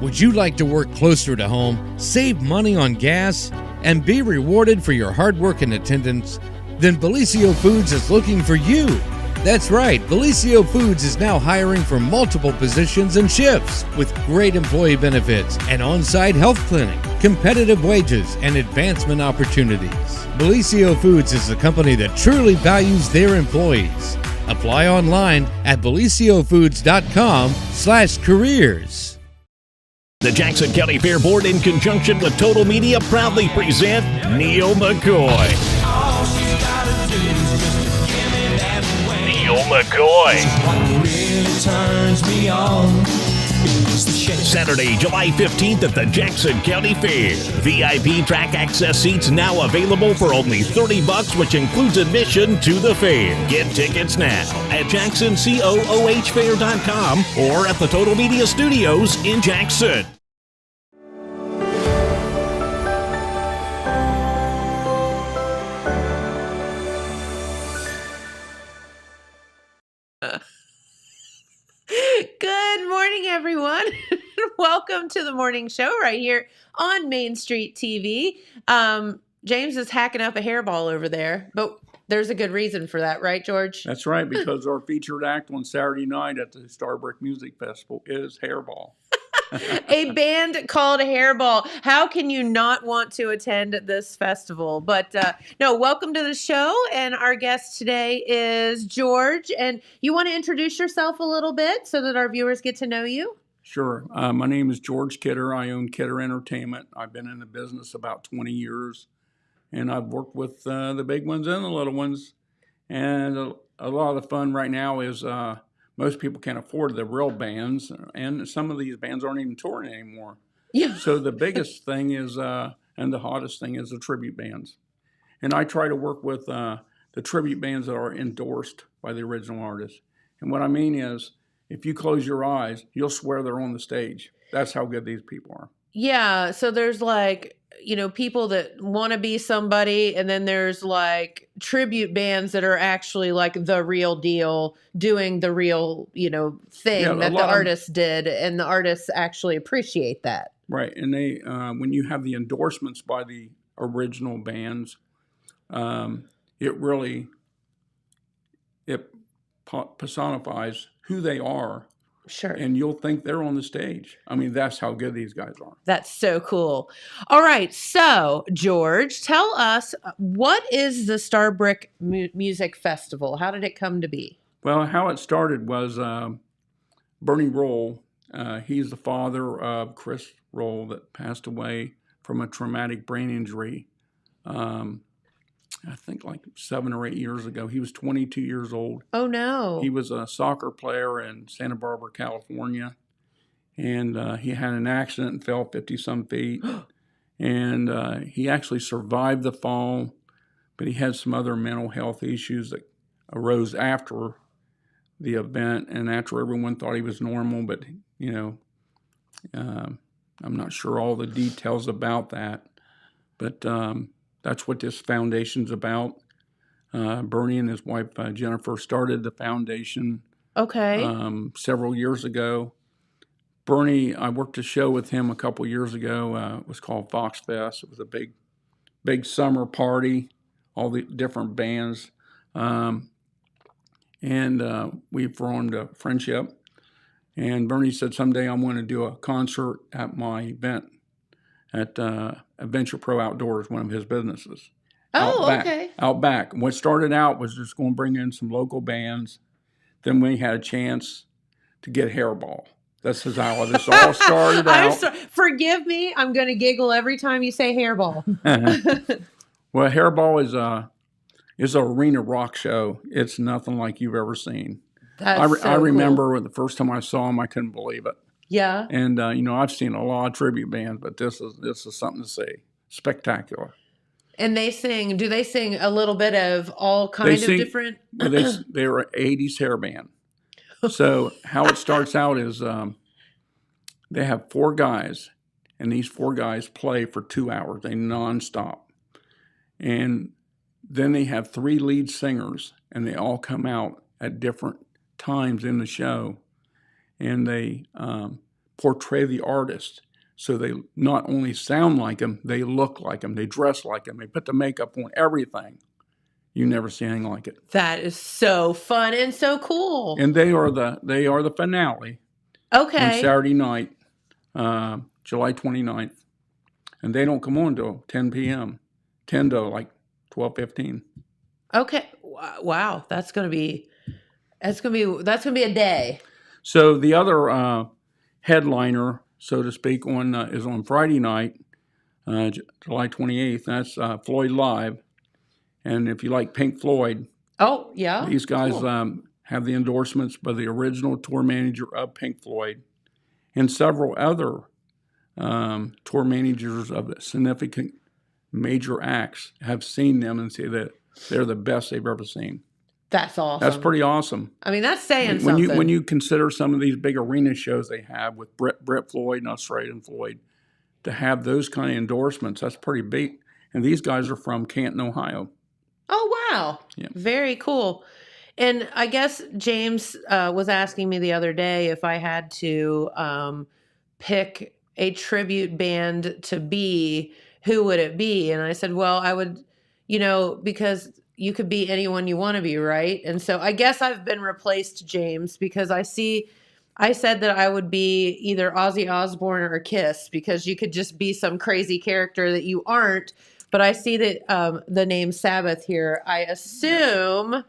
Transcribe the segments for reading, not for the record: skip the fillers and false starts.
Would you like to work closer to home, save money on gas, and be rewarded for your hard work and attendance? Then Bellisio Foods is looking for you. That's right, Bellisio Foods is now hiring for multiple positions and shifts with great employee benefits, an on-site health clinic, competitive wages, and advancement opportunities. Bellisio Foods is a company that truly values their employees. Apply online at BellisioFoods.com/careers. The Jackson County Fair Board, in conjunction with Total Media, proudly present Neil McCoy. Neil McCoy. Saturday, July 15th at the Jackson County Fair. VIP track access seats now available for only $30, which includes admission to the fair. Get tickets now at JacksonCooHfair.com or at the Total Media Studios in Jackson. Good morning, everyone. Welcome to the morning show right here on Main Street TV. James is hacking up a hairball over there, but there's a good reason for that, right, George? That's right, because our featured act on Saturday night at the Starbrick Music Festival is Hairball. A band called Hairball. How can you not want to attend this festival? But no, welcome to the show. And our guest today is George. And you want to introduce yourself a little bit so that our viewers get to know you? Sure. My name is George Kidder. I own Kidder Entertainment. I've been in the business about 20 years. And I've worked with the big ones and the little ones. And a lot of the fun right now is most people can't afford the real bands, and some of these bands aren't even touring anymore. Yeah. So the biggest thing is, and the hottest thing is the tribute bands. And I try to work with the tribute bands that are endorsed by the original artist. And what I mean is, if you close your eyes, you'll swear they're on the stage. That's how good these people are. Yeah. So there's like, people that want to be somebody, and then there's like tribute bands that are actually like the real deal, doing the real, thing that the artist did, and the artists actually appreciate that. Right. And they, when you have the endorsements by the original bands, it personifies who they are. Sure. And you'll think they're on the stage. I mean, that's how good these guys are. That's so cool. All right. So, George, tell us, what is the Starbrick Music Festival? How did it come to be? Well, how it started was Bernie Roell. He's the father of Chris Roell that passed away from a traumatic brain injury. I think like 7 or 8 years ago. He was 22 years old. Oh, no. He was a soccer player in Santa Barbara, California. And he had an accident and fell 50-some feet. And he actually survived the fall, but he had some other mental health issues that arose after the event and after everyone thought he was normal. But, I'm not sure all the details about that. But that's what this foundation's about. Bernie and his wife, Jennifer, started the foundation several years ago. Bernie, I worked a show with him a couple years ago. It was called Fox Fest. It was a big summer party, all the different bands. And we formed a friendship. And Bernie said, someday I'm going to do a concert at my event at Adventure Pro Outdoors, one of his businesses. Out back. And what started out was just going to bring in some local bands. Then we had a chance to get Hairball. This is how this all started out. Forgive me. I'm going to giggle every time you say Hairball. Well, Hairball is an arena rock show. It's nothing like you've ever seen. I remember the first time I saw him, I couldn't believe it. Yeah. And, I've seen a lot of tribute bands, but this is something to see. Spectacular. And do they sing a little bit of all kinds of different? They're an 80s hair band. So how it starts out is they have 4 guys, and these 4 guys play for 2 hours. They nonstop. And then they have 3 lead singers, and they all come out at different times in the show. And they portray the artist. So they not only sound like them, they look like them, they dress like them, they put the makeup on, everything. You never see anything like it. That is so fun and so cool. And they are the finale. Okay. On Saturday night, July 29th. And they don't come on until 10 p.m., 10 to like 12:15. Okay. Wow. That's gonna be a day. So the other headliner, so to speak, is on Friday night, July 28th. That's Floyd Live. And if you like Pink Floyd, oh yeah, these guys cool. have the endorsements by the original tour manager of Pink Floyd and several other tour managers of significant major acts have seen them and say that they're the best they've ever seen. That's awesome. That's pretty awesome. I mean, that's saying when something. When you consider some of these big arena shows they have with Brett Floyd and Australian Floyd, to have those kind of endorsements, that's pretty big. And these guys are from Canton, Ohio. Oh, wow. Yeah. Very cool. And I guess James was asking me the other day if I had to pick a tribute band to be, who would it be? And I said, well, I would, because you could be anyone you want to be, right? And so I guess I've been replaced, James, because I said that I would be either Ozzy Osbourne or Kiss, because you could just be some crazy character that you aren't. But I see that the name Sabbath here. I assume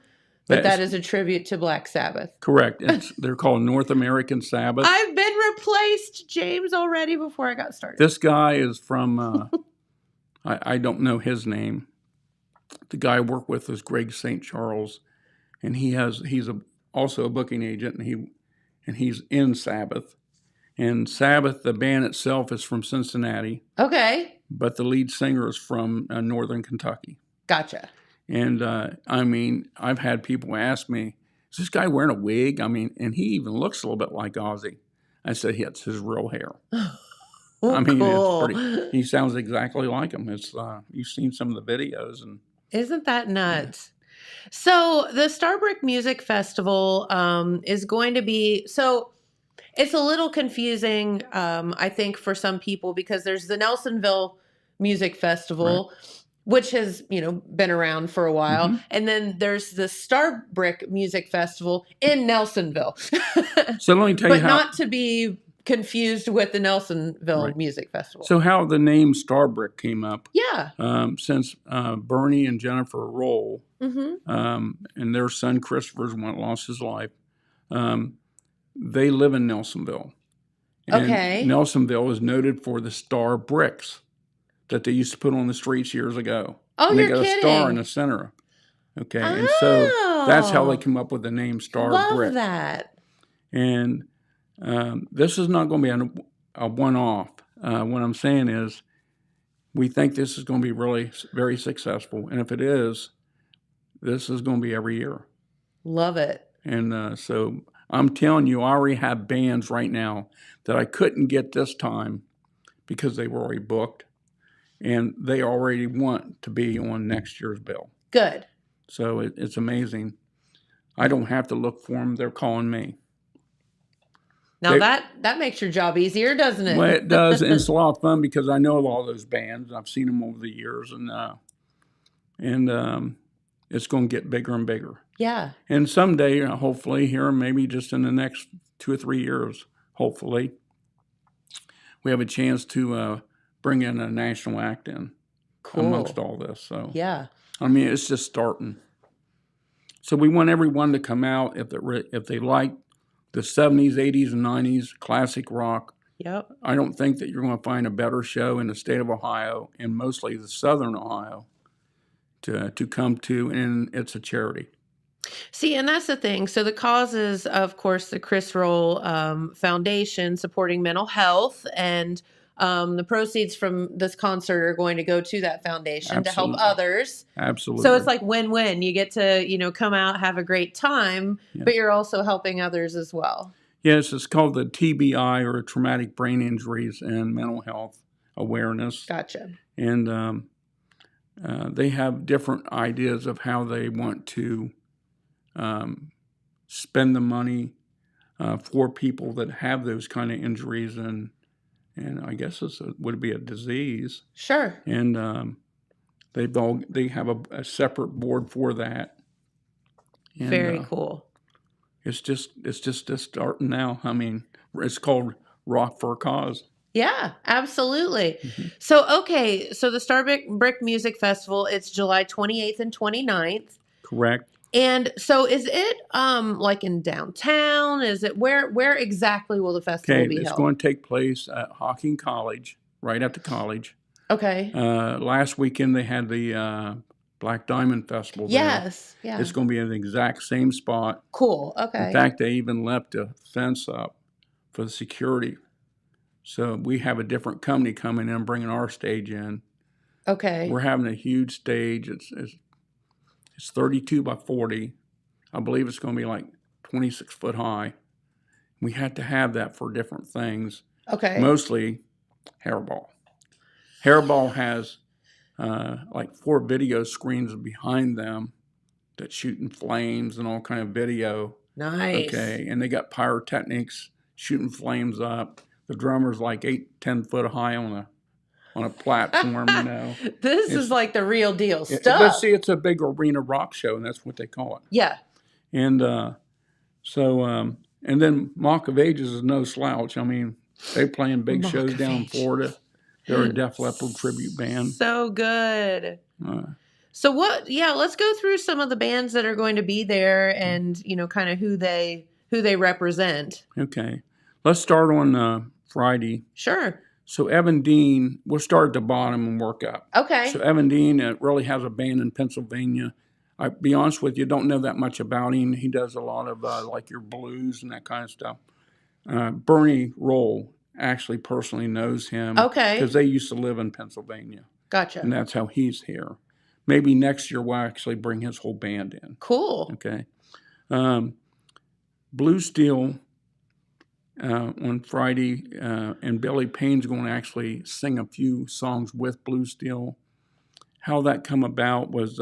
that is a tribute to Black Sabbath. Correct. They're called North American Sabbath. I've been replaced, James, already before I got started. This guy is from, I don't know his name. The guy I work with is Greg St. Charles, and he's also a booking agent, and he's in Sabbath. And Sabbath, the band itself, is from Cincinnati. Okay. But the lead singer is from northern Kentucky. Gotcha. And I mean, I've had people ask me, is this guy wearing a wig? I mean, and he even looks a little bit like Ozzy. I said, yeah, it's his real hair. I mean, cool. he sounds exactly like him. It's you've seen some of the videos, and isn't that nuts? Yeah. So the Starbrick Music Festival is going to be it's a little confusing, I think, for some people, because there's the Nelsonville Music Festival, right, which has, been around for a while. Mm-hmm. And then there's the Starbrick Music Festival in Nelsonville. So let me tell you but not to be confused with the Nelsonville Music Festival. So how the name Starbrick came up. Yeah. Since Bernie and Jennifer Roell, and their son Christopher lost his life, they live in Nelsonville. And Nelsonville is noted for the star bricks that they used to put on the streets years ago. Oh, and you're kidding. They got a star in the center. Okay. Oh. And so that's how they came up with the name Starbrick. Love that. And this is not going to be a one-off. What I'm saying is we think this is going to be really very successful. And if it is, this is going to be every year. Love it. And so I'm telling you, I already have bands right now that I couldn't get this time because they were already booked, and they already want to be on next year's bill. Good. So it's amazing. I don't have to look for them. They're calling me. Now that makes your job easier, doesn't it? Well, it does, and it's a lot of fun because I know all those bands. I've seen them over the years, and it's going to get bigger and bigger. Yeah. And someday, hopefully, here, maybe just in the next 2 or 3 years, hopefully, we have a chance to bring in a national act in amongst all this. So yeah, I mean, it's just starting. So we want everyone to come out if they like the 70s, 80s, and 90s classic rock. Yep. I don't think that you're going to find a better show in the state of Ohio, and mostly the southern Ohio, to come to, and it's a charity. See, and that's the thing. So the cause is, of course, the Chris Roell Foundation supporting mental health, and the proceeds from this concert are going to go to that foundation. Absolutely. To help others. Absolutely. So it's like win-win. You get to, come out, have a great time, but you're also helping others as well. Yes, it's called the TBI, or Traumatic Brain Injuries and Mental Health Awareness. Gotcha. And they have different ideas of how they want to spend the money. for people that have those kind of injuries, and I guess would be a disease. Sure. And they have a separate board for that. And, very cool. It's just starting now. I mean, it's called Rock for a Cause. Yeah, absolutely. Mm-hmm. So the Starbrick Music Festival, it's July 28th and 29th. Correct. And so is it like in downtown? Is it where exactly will the festival be held? It's going to take place at Hocking College, right at the college. Okay. Last weekend they had the Black Diamond Festival there. Yes. Yeah. It's going to be in the exact same spot. Cool. Okay. In fact, they even left a fence up for the security. So we have a different company coming in, bringing our stage in. Okay. We're having a huge stage. It's 32 by 40. I believe it's going to be like 26 foot high. We had to have that for different things. Okay. Mostly Hairball. Hairball has like 4 video screens behind them that shooting flames and all kind of video. Nice. Okay, and they got pyrotechnics shooting flames up. The drummer's like 8-10 foot high on a platform, you know. This is like the real deal stuff. But see, it's a big arena rock show, and that's what they call it. Yeah. And and then Mock of Ages is no slouch. I mean, they playing big shows down in Florida. They're a Def Leppard tribute band. So good. So let's go through some of the bands that are going to be there and, kind of who they represent. Okay. Let's start on Friday. Sure. So Evan Dean, we'll start at the bottom and work up. Okay. So Evan Dean really has a band in Pennsylvania. I'll be honest with you, don't know that much about him. He does a lot of like your blues and that kind of stuff. Bernie Roll actually personally knows him. Okay. Because they used to live in Pennsylvania. Gotcha. And that's how he's here. Maybe next year we'll actually bring his whole band in. Cool. Okay. Blue Steel on Friday, and Billy Payne's going to actually sing a few songs with Blue Steel. How that come about was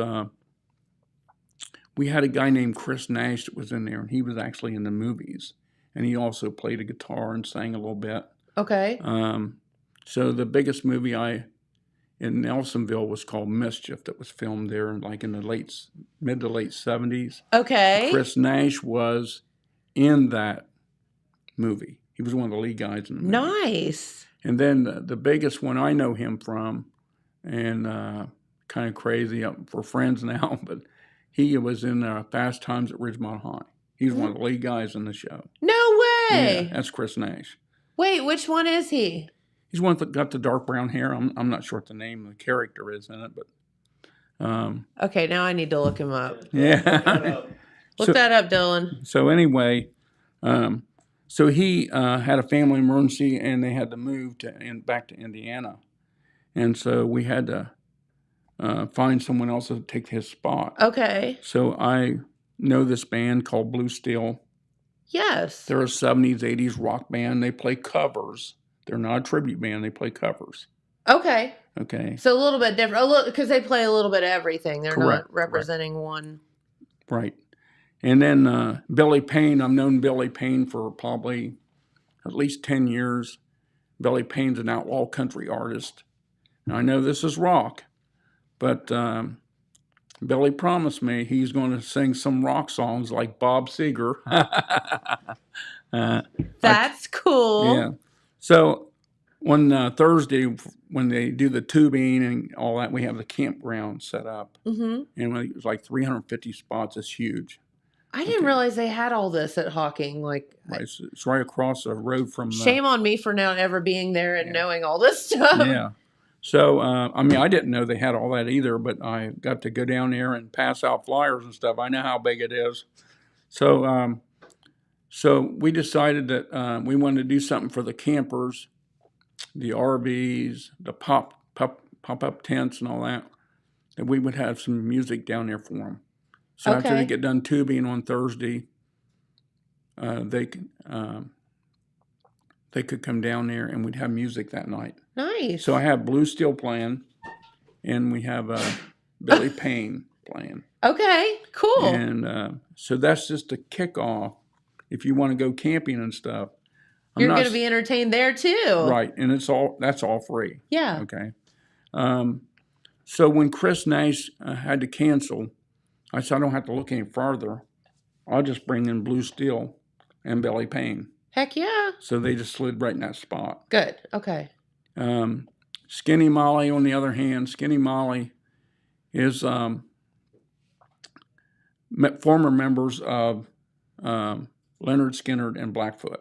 we had a guy named Chris Nash that was in there, and he was actually in the movies. And he also played a guitar and sang a little bit. Okay. So the biggest movie in Nelsonville was called Mischief, that was filmed there in the mid to late 70s. Okay. Chris Nash was in that movie. He was one of the lead guys in the movie. Nice. And then the biggest one I know him from, and kind of crazy for friends now, but he was in Fast Times at Ridgemont High. He's one of the lead guys in the show. No way. Yeah, that's Chris Nash. Wait, which one is he? He's one that got the dark brown hair. I'm not sure what the name of the character is in it, but okay, now I need to look him up. Yeah. Look that up, Dylan. So anyway, so he had a family emergency, and they had to move back to Indiana, and so we had to find someone else to take his spot. Okay. So I know this band called Blue Steel. Yes. They're a 70s, 80s rock band. They play covers. They're not a tribute band. They play covers. Okay. Okay. So a little bit different, because they play a little bit of everything. They're Correct. not representing one. Right. And then Billy Payne. I've known Billy Payne for probably at least 10 years. Billy Payne's an outlaw country artist. Now, I know this is rock, but Billy promised me he's going to sing some rock songs like Bob Seger. That's cool. Yeah. So on Thursday, when they do the tubing and all that, we have the campground set up. Mm-hmm. And it was like 350 spots. It's huge. I didn't realize they had all this at Hocking. Right, it's right across the road from. Shame on me for not ever being there and knowing all this stuff. Yeah. So, I didn't know they had all that either, but I got to go down there and pass out flyers and stuff. I know how big it is. So, so we decided that we wanted to do something for the campers, the RVs, the pop-up tents and all that we would have some music down there for them. So after they get done tubing on Thursday, they could come down there and we'd have music that night. Nice. So I have Blue Steel playing, and we have Billy Payne playing. Okay, cool. And so that's just a kickoff. if you want to go camping and stuff. You're going to be entertained there too. Right, and that's all free. Yeah. Okay. So when Chris Nash had to cancel, I said I don't have to look any farther. I'll just bring in Blue Steel and Belly Payne. Heck yeah. So they just slid right in that spot. Good. Okay. Skinny Molly, on the other hand, Skinny Molly is former members of Leonard Skinner and Blackfoot.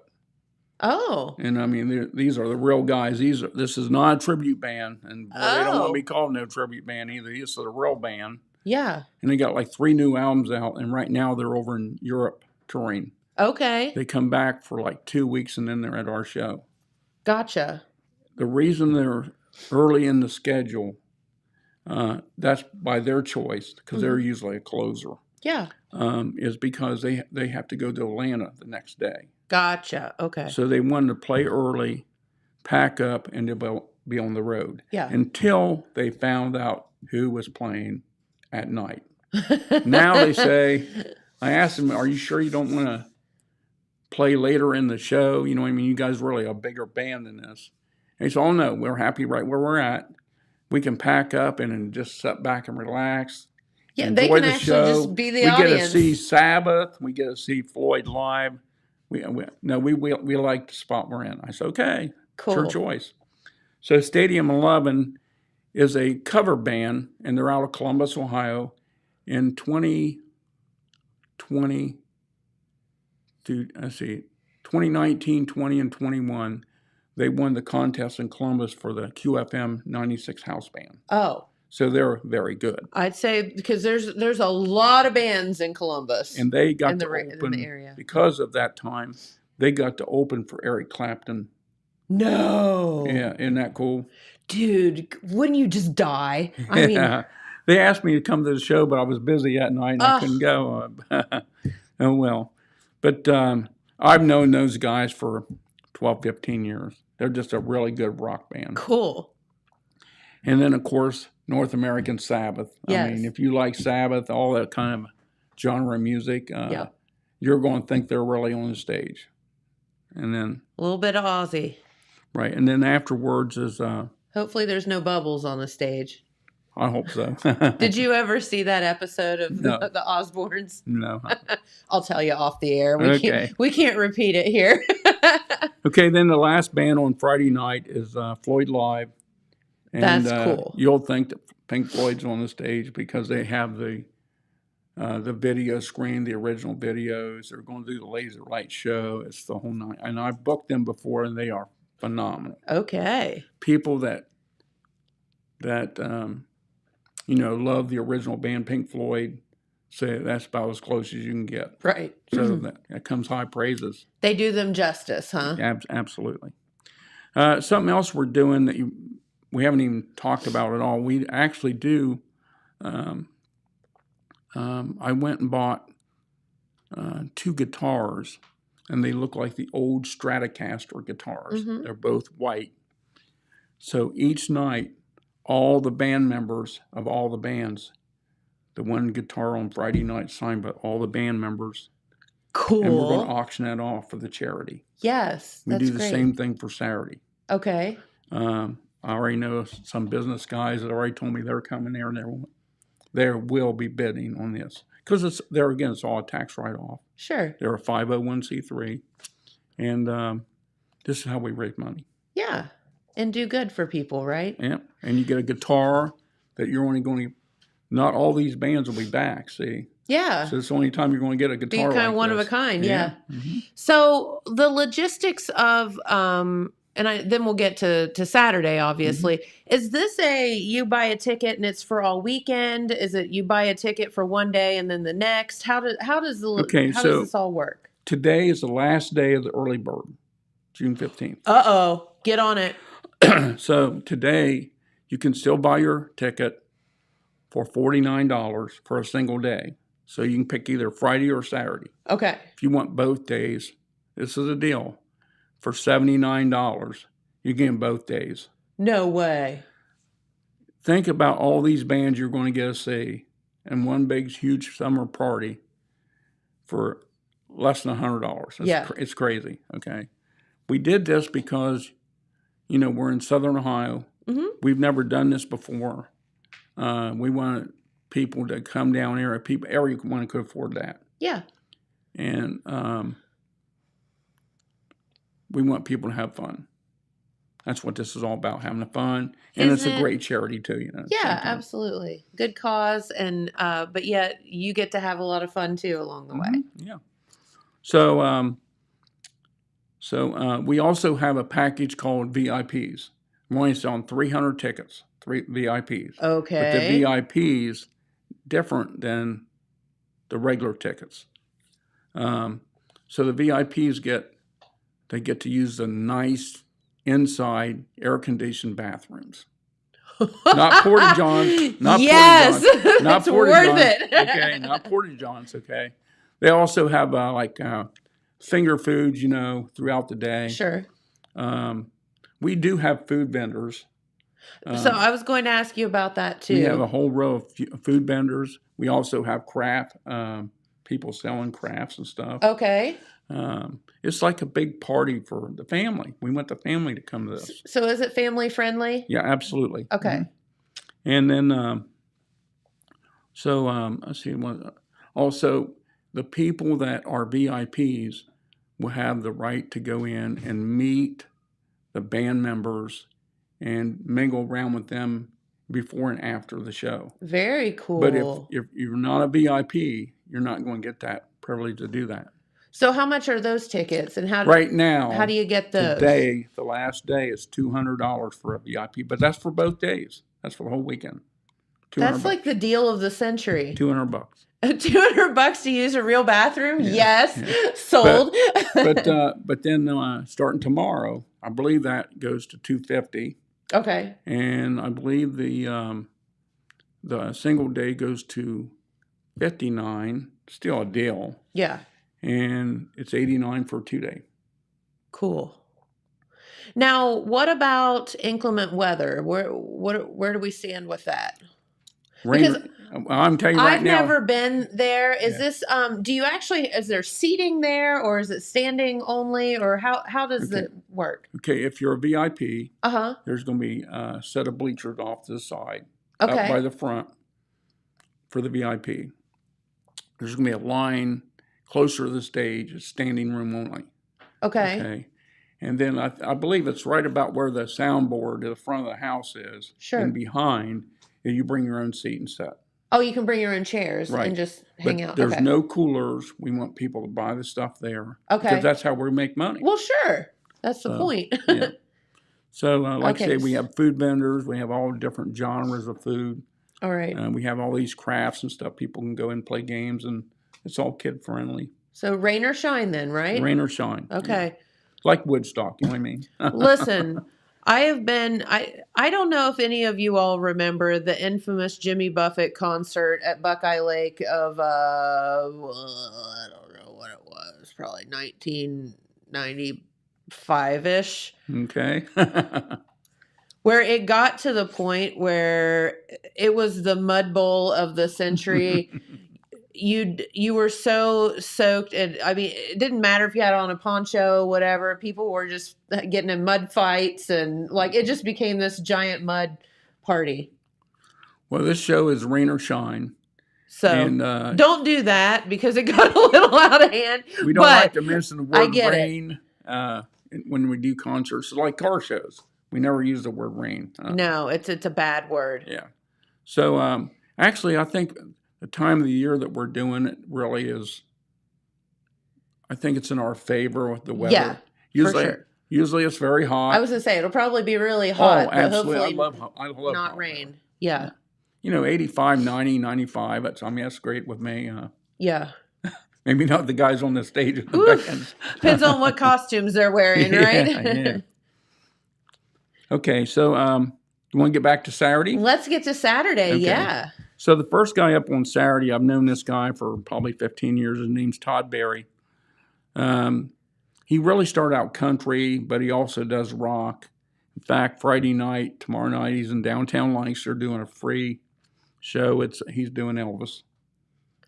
Oh. And I mean, these are the real guys. This is not a tribute band, and they don't want to be called no tribute band either. This is a real band. Yeah. And they got like 3 new albums out, and right now they're over in Europe touring. Okay. They come back for like 2 weeks, and then they're at our show. Gotcha. The reason they're early in the schedule, that's by their choice, because they're usually a closer. Yeah. Is because they have to go to Atlanta the next day. Gotcha. Okay. So they wanted to play early, pack up, and to be on the road. Yeah. Until they found out who was playing at night. Now they say, I asked them, are you sure you don't want to play later in the show? You know what I mean? You guys are really a bigger band than this. And he said, oh no, we're happy right where we're at. We can pack up and just sit back and relax. Yeah, enjoy they can the actually show. just be the we audience. We get to see Sabbath. We get to see Floyd live. We like the spot we're in. I said, okay, cool. It's your choice. So Stadium 11 is a cover band, and they're out of Columbus, Ohio. In 2019, 20, and 21, they won the contest in Columbus for the QFM 96 house band. Oh. So they're very good. I'd say because there's a lot of bands in Columbus. And they got to open in the area. Because of that time, they got to open for Eric Clapton. No. Yeah, isn't that cool? Dude, wouldn't you just die? I mean, they asked me to come to the show, but I was busy that night and I couldn't go. Oh, well. But I've known those guys for 12, 15 years. They're just a really good rock band. Cool. And then, of course, North American Sabbath. Yes. I mean, if you like Sabbath, all that kind of genre music, you're going to think they're really on the stage. And then a little bit of Aussie. Right. And then afterwards is... hopefully there's no bubbles on the stage. I hope so. Did you ever see that episode of the Osbournes? No. I'll tell you off the air. We can't repeat it here. Okay, then the last band on Friday night is Floyd Live. And, that's cool. You'll think that Pink Floyd's on the stage because they have the video screen, the original videos. They're going to do the laser light show. It's the whole night. And I've booked them before, and they are phenomenal. Okay. People that love the original band, Pink Floyd, say that's about as close as you can get. Right. So that comes high praises. They do them justice, huh? Absolutely. Something else we're doing that we haven't even talked about at all. We actually do. I went and bought 2 guitars, and they look like the old Stratocaster guitars. Mm-hmm. They're both white. So each night, all the band members of all the bands, the one guitar on Friday night signed by all the band members. Cool. And we're going to auction that off for the charity. Yes, we do the same thing for Saturday. Okay. I already know some business guys that already told me they're coming there, and they will be bidding on this. Because it's all a tax write-off. Sure. They're a 501c3. And this is how we raise money. Yeah. And do good for people, right? Yeah. And you get a guitar that you're only going to, not all these bands will be back, see? Yeah. So it's the only time you're going to get a guitar be kind of one of a kind, yeah. Mm-hmm. So the logistics of, then we'll get to Saturday, obviously. Mm-hmm. Is this you buy a ticket and it's for all weekend? Is it you buy a ticket for one day and then the next? How does this all work? Today is the last day of the early bird, June 15th. Uh-oh. Get on it. So today you can still buy your ticket for $49 for a single day. So you can pick either Friday or Saturday. Okay. If you want both days, this is a deal. For $79, you get both days. No way. Think about all these bands you're going to get to see in one big, huge summer party for less than $100. Yeah. It's crazy. Okay. We did this because, we're in Southern Ohio. Mm-hmm. We've never done this before. We wanted people to come down here. Everyone could afford that. Yeah. And we want people to have fun. That's what this is all about, having fun. And it's a great charity too, Yeah, absolutely. Good cause. And, but yet you get to have a lot of fun too along the way. Yeah. So, we also have a package called VIPs. We're only selling 300 tickets, 3 VIPs. Okay. But the VIPs different than the regular tickets. So the VIPs get to use the nice inside air-conditioned bathrooms. Not porta johns. Not yes, porta johns. Not it's porta worth johns. it. Okay, not porta johns. Okay. They also have finger foods, throughout the day. Sure. We do have food vendors. So I was going to ask you about that too. We have a whole row of food vendors. We also have craft people selling crafts and stuff. Okay. It's like a big party for the family. We want the family to come to this. So is it family friendly? Yeah, absolutely. Okay. And then, let's see. Also, the people that are VIPs will have the right to go in and meet the band members and mingle around with them before and after the show. Very cool. But if you're not a VIP, you're not going to get that privilege to do that. So how much are those tickets, and how right now? How do you get those? Today, the last day is $200 for a VIP, but that's for both days. That's for the whole weekend. That's like the deal of the century. $200. $200 to use a real bathroom? Yeah, yes, yeah. Sold. But then starting tomorrow, I believe that goes to $250. Okay. And I believe the single day goes to $59. Still a deal. Yeah. And it's $89 for a 2-day. Cool. Now, what about inclement weather? Where do we stand with that? Because I'm telling you right now. I've never been there. Is this is there seating there, or is it standing only, or how does it work? Okay, if you're a VIP, there's going to be a set of bleachers off to the side, up by the front for the VIP. There's going to be a line closer to the stage, it's standing room only. Okay. And then I believe it's right about where the soundboard to the front of the house is. Sure. And behind, you bring your own seat and set. Oh, you can bring your own chairs and just hang out. There's no coolers. We want people to buy the stuff there. Okay. Because that's how we make money. Well, sure. That's the point. Yeah. So, like I say, we have food vendors. We have all different genres of food. All right. We have all these crafts and stuff. People can go and play games, and it's all kid-friendly. So rain or shine then, right? Rain or shine. Okay. Yeah. Like Woodstock, you know what I mean? Listen, I don't know if any of you all remember the infamous Jimmy Buffett concert at Buckeye Lake of, I don't know what it was, probably 1995-ish. Okay. Where it got to the point where it was the mud bowl of the century. You were so soaked, and I mean, it didn't matter if you had on a poncho, whatever. People were just getting in mud fights, and it just became this giant mud party. Well, this show is rain or shine. So don't do that because it got a little out of hand. We don't like to mention the word rain when we do concerts. It's like car shows. We never use the word rain. No, it's a bad word. Yeah. So actually, I think the time of the year that we're doing it really is, I think it's in our favor with the weather. Yeah, usually, for sure. Usually it's very hot. I was going to say, it'll probably be really hot. Oh, absolutely. But I love not hot rain. Yeah. 85, 90, 95. That's great with me. Yeah. Maybe not the guys on the stage. Depends on what costumes they're wearing, right? Yeah. Okay, so you want to get back to Saturday? Let's get to Saturday, yeah. So the first guy up on Saturday, I've known this guy for probably 15 years. His name's Todd Berry. He really started out country, but he also does rock. In fact, Friday night, tomorrow night, he's in downtown Lancaster doing a free show. He's doing Elvis.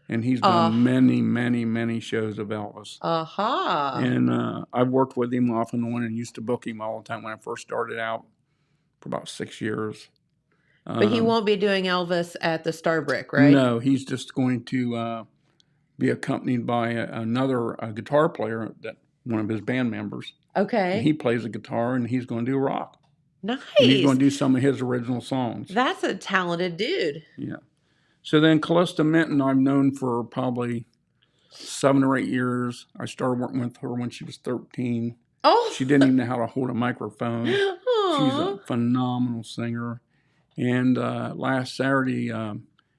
And he's done many, many, many shows of Elvis. And I've worked with him off and on and used to book him all the time when I first started out for about 6 years. But he won't be doing Elvis at the Starbrick, right? No, he's just going to be accompanied by another guitar player, that one of his band members. Okay. And he plays the guitar, and he's going to do rock. Nice. And he's going to do some of his original songs. That's a talented dude. Yeah. So then Callista Minton, I've known for probably 7 or 8 years. I started working with her when she was 13. Oh. She didn't even know how to hold a microphone. Aww. She's a phenomenal singer. And last Saturday,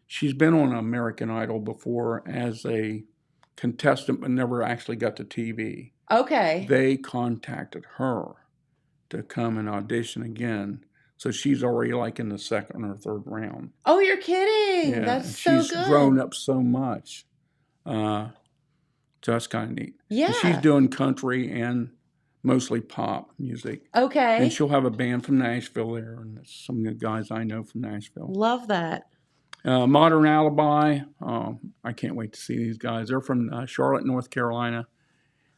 she's been on American Idol before as a contestant, but never actually got to TV. Okay. They contacted her to come and audition again. So she's already like in the second or third round. Oh, you're kidding. Yeah, that's so good. She's grown up so much. So that's kind of neat. Yeah. And she's doing country and mostly pop music. Okay. And she'll have a band from Nashville there, and that's some of the guys I know from Nashville. Love that. Modern Alibi. I can't wait to see these guys. They're from Charlotte, North Carolina.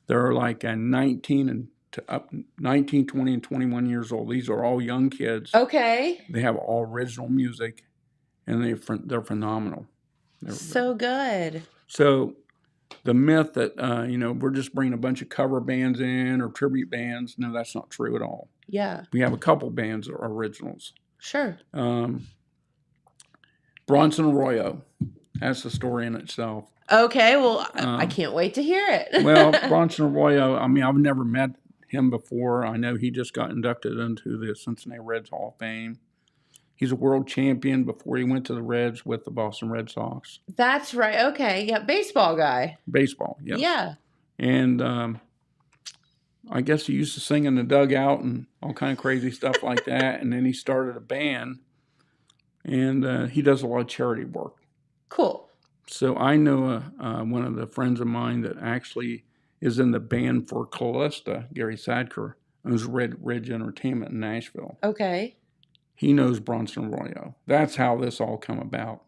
They're like 19, 20, and 21 years old. These are all young kids. Okay. They have all original music, and they're phenomenal. So good. So the myth that, we're just bringing a bunch of cover bands in or tribute bands, no, that's not true at all. Yeah. We have a couple bands that are originals. Sure. Bronson Arroyo, that's the story in itself. Okay, well, I can't wait to hear it. Well, Bronson Arroyo, I've never met him before. I know he just got inducted into the Cincinnati Reds Hall of Fame. He's a world champion before he went to the Reds with the Boston Red Sox. That's right. Okay. Yeah. Baseball guy. Baseball, yes. Yeah. And I guess he used to sing in the dugout and all kind of crazy stuff like that. And then he started a band, and he does a lot of charity work. Cool. So I know one of the friends of mine that actually is in the band for Callista, Gary Sadker, owns Ridge Entertainment in Nashville. Okay. He knows Bronson Arroyo. That's how this all come about.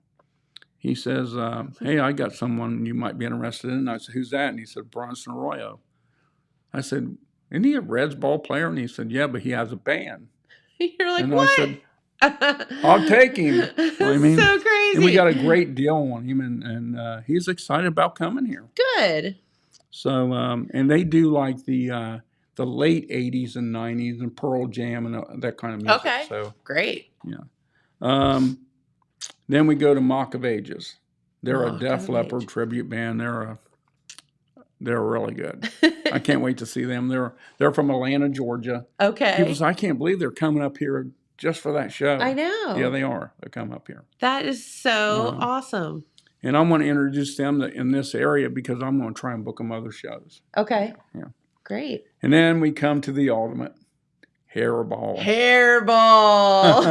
He says, hey, I got someone you might be interested in. And I said, who's that? And he said, Bronson Arroyo. I said, isn't he a Reds ball player? And he said, yeah, but he has a band. You're like, and what? I said, I'll take him. You know what I mean? So crazy. And we got a great deal on him, and he's excited about coming here. Good. So, and they do like the late 80s and 90s and Pearl Jam and that kind of music. Okay. So great. Yeah. Then we go to Mock of Ages. They're Mock a Def of Leppard Age. tribute band. They're really good. I can't wait to see them. They're from Atlanta, Georgia. Okay. People say, I can't believe they're coming up here just for that show. I know. Yeah, they are. They come up here. That is so awesome. And I'm going to introduce them in this area because I'm going to try and book them other shows. Okay. Yeah. Great. And then we come to the ultimate, Hairball. Hairball.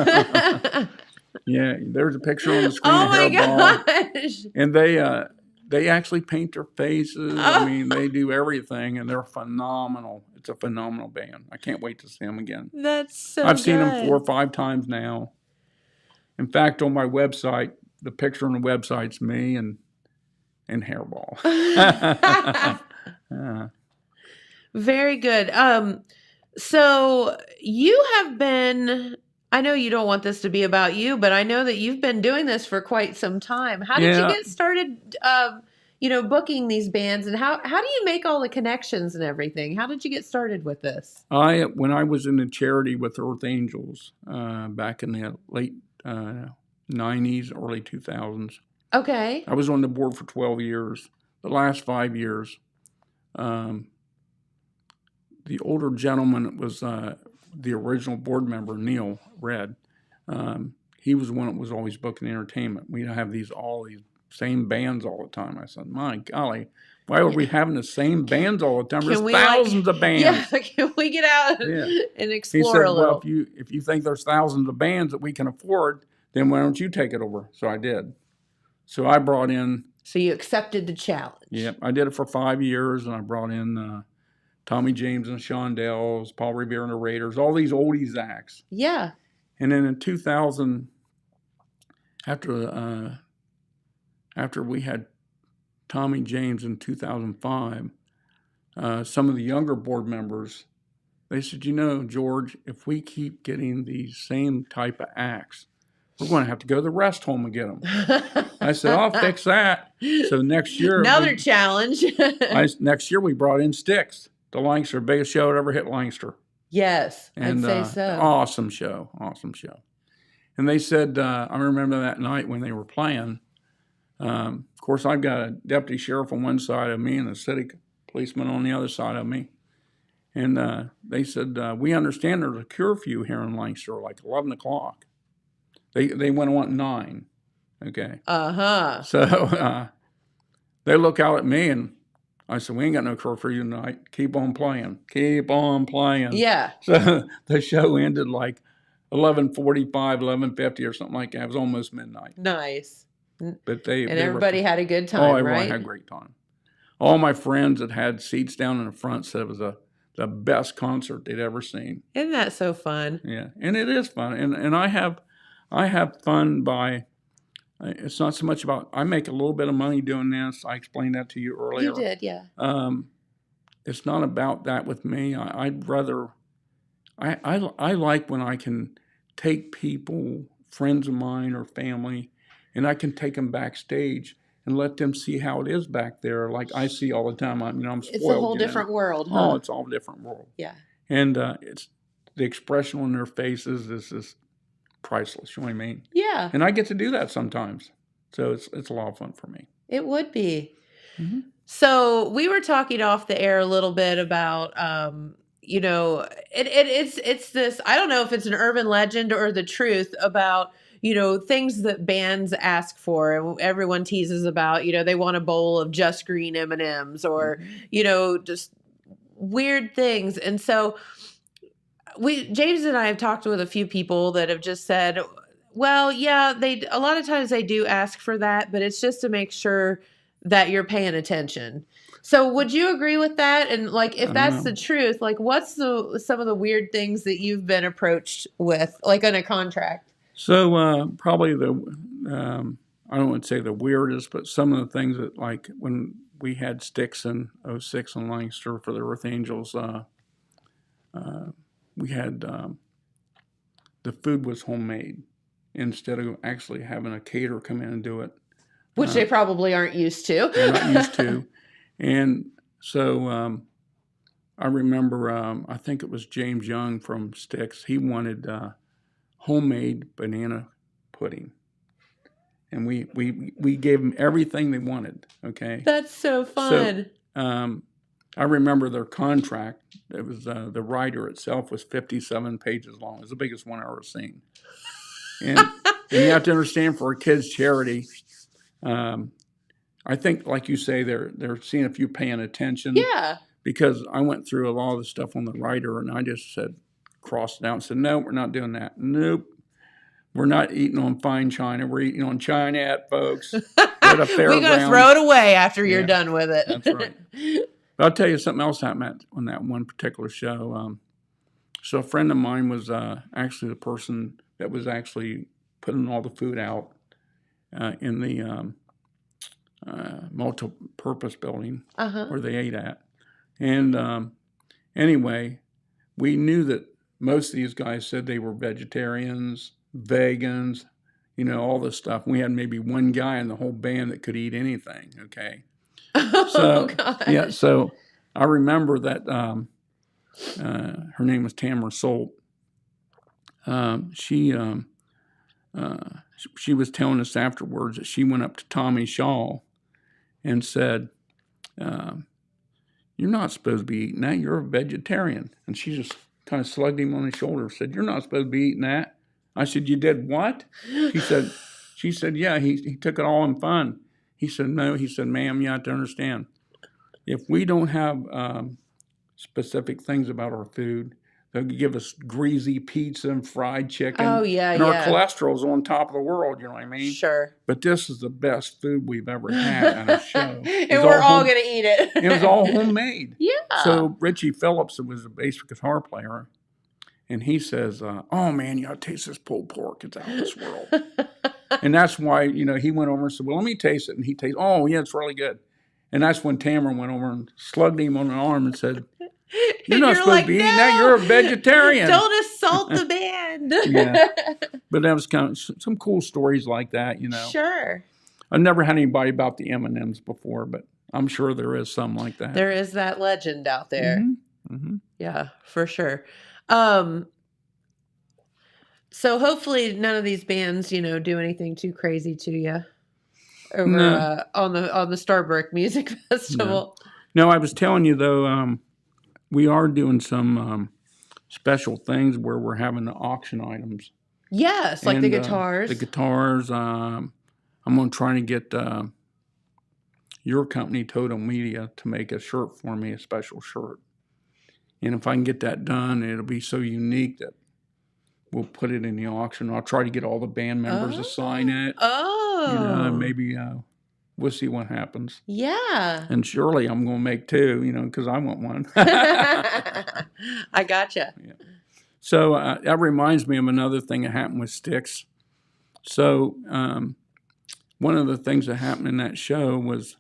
Yeah, there's a picture on the screen Oh of my Hairball. gosh. And they actually paint their faces. I mean, they do everything, and they're phenomenal. It's a phenomenal band. I can't wait to see them again. That's so I've seen them good. 4 or 5 times now. In fact, on my website, the picture on the website's me and Hairball. Very good. So you have been, I know you don't want this to be about you, but I know that you've been doing this for quite some time. How did you get started, booking these bands, and how do you make all the connections and everything? How did you get started with this? When I was in the charity with Earth Angels back in the late 90s, early 2000s. Okay. I was on the board for 12 years. The last 5 years, the older gentleman that was the original board member, Neil Red, he was the one that was always booking entertainment. We'd have all these same bands all the time. I said, my golly, why are we having the same bands all the time? There's thousands of bands. Yeah, can we get out and explore he said, a little? Well, if you think there's thousands of bands that we can afford, then why don't you take it over? So I did. So I brought in. So you accepted the challenge. Yeah, I did it for 5 years, and I brought in Tommy James and the Shondells, Paul Revere and the Raiders, all these oldies acts. Yeah. And then in 2000, after we had Tommy James in 2005, some of the younger board members, they said, George, if we keep getting these same type of acts, we're going to have to go to the rest home and get them. I said, I'll fix that. So next year, another challenge. Next year we brought in Styx, the Lancaster, biggest show that ever hit Lancaster. Yes, and, I'd say so. Awesome show. And they said, I remember that night when they were playing. Of course, I've got a deputy sheriff on one side of me and a city policeman on the other side of me. And they said, we understand there's a curfew here in Lancaster, like 11 o'clock. They went on at 9. Okay. Uh-huh. So they look out at me, and I said, we ain't got no curfew tonight. Keep on playing. Yeah. So the show ended like 11:45, 11:50 or something like that. It was almost midnight. Nice. But everybody had a good time, right? Everyone had a great time. All my friends that had seats down in the front said it was the best concert they'd ever seen. Isn't that so fun? Yeah, and it is fun. And I have fun by, it's not so much about, I make a little bit of money doing this. I explained that to you earlier. You did, yeah. It's not about that with me. I'd rather, I like when I can take people, friends of mine or family, and I can take them backstage and let them see how it is back there. Like I see all the time. I'm spoiled. It's a whole different world, huh? Oh, it's all a different world. Yeah. And it's the expression on their faces is just priceless. You know what I mean? Yeah. And I get to do that sometimes. So it's a lot of fun for me. It would be. Mm-hmm. So we were talking off the air a little bit about, it's this, I don't know if it's an urban legend or the truth about, things that bands ask for. Everyone teases about, they want a bowl of just green M&Ms or, just weird things. And so James and I have talked with a few people that have just said, well, yeah, a lot of times they do ask for that, but it's just to make sure that you're paying attention. So would you agree with that? And like, if that's the truth, like what's some of the weird things that you've been approached with, like on a contract? So probably I don't want to say the weirdest, but some of the things that, like when we had Styx in 06 in Lancaster for the Earth Angels, we had the food was homemade instead of actually having a caterer come in and do it. Which they probably aren't used to. They're not used to. And so I remember, I think it was James Young from Styx. He wanted homemade banana pudding. And we gave them everything they wanted, okay? That's so fun. So I remember their contract. It was the writer itself was 57 pages long. It was the biggest one I've ever seen. And you have to understand, for a kids' charity, I think, like you say, they're seeing if you're paying attention. Yeah. Because I went through a lot of the stuff on the writer, and I just crossed it out and said, no, we're not doing that. Nope. We're not eating on fine china. We're eating on Chinette, folks. We're going to throw it away after you're done with it. That's right. But I'll tell you something else happened on that one particular show. So a friend of mine was actually the person that was actually putting all the food out in the multi-purpose building where they ate at. And anyway, we knew that most of these guys said they were vegetarians, vegans, all this stuff. We had maybe one guy in the whole band that could eat anything, okay? Gosh. Yeah, so I remember that her name was Tamara Solt. She was telling us afterwards that she went up to Tommy Shaw and said, you're not supposed to be eating that. You're a vegetarian. And she just kind of slugged him on the shoulder and said, you're not supposed to be eating that. I said, you did what? She said, yeah, he took it all in fun. He said, no. He said, ma'am, you have to understand. If we don't have specific things about our food, they'll give us greasy pizza and fried chicken. Oh, yeah, and our cholesterol's on top of the world, you know what I mean? Sure. But this is the best food we've ever had on a show. And we're all going to eat it. It was all homemade. Yeah. So Richie Phillips was a bass guitar player, and he says, oh, man, you got to taste this pulled pork. It's out of this world. And that's why, he went over and said, well, let me taste it. And he tasted, oh, yeah, it's really good. And that's when Tamara went over and slugged him on the arm and said, "You're not You're supposed like, to be eating "No, that. You're a vegetarian." don't assault the band. Yeah. But that was kind of some cool stories like that, Sure. I've never had anybody about the M&Ms before, but I'm sure there is some like that. There is that legend out there. Yeah, for sure. So hopefully none of these bands, do anything too crazy to you over on the Starbrick Music Festival. No, I was telling you though, we are doing some special things where we're having the auction items. Yes, like the guitars. The guitars. I'm going to try to get your company, Total Media, to make a shirt for me, a special shirt. And if I can get that done, it'll be so unique that we'll put it in the auction. I'll try to get all the band members to sign it. Oh. Maybe we'll see what happens. Yeah. And surely I'm going to make two, because I want one. I gotcha. Yeah. So that reminds me of another thing that happened with Styx. So one of the things that happened in that show was